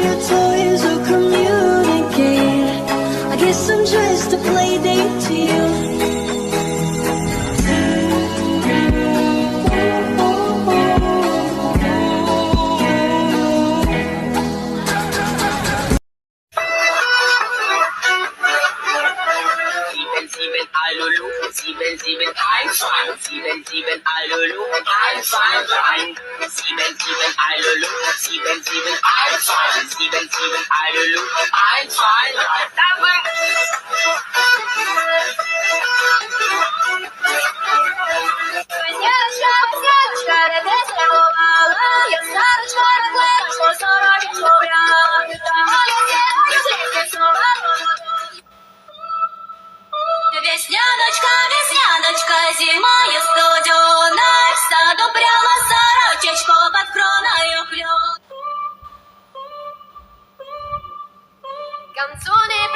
your toys will communicate. I guess I'm just a play date to you. Sieben, einschwein, sieben, Alulu, einschwein, rein. Sieben, Alulu, sieben, einschwein, sieben, Alulu, einschwein, rein. Весняночка, родная целовала, я Сарочка, родная, что сорок шубя. Весняночка, зимою студеной, в саду прямо сорочечку под кроною клен. Canzone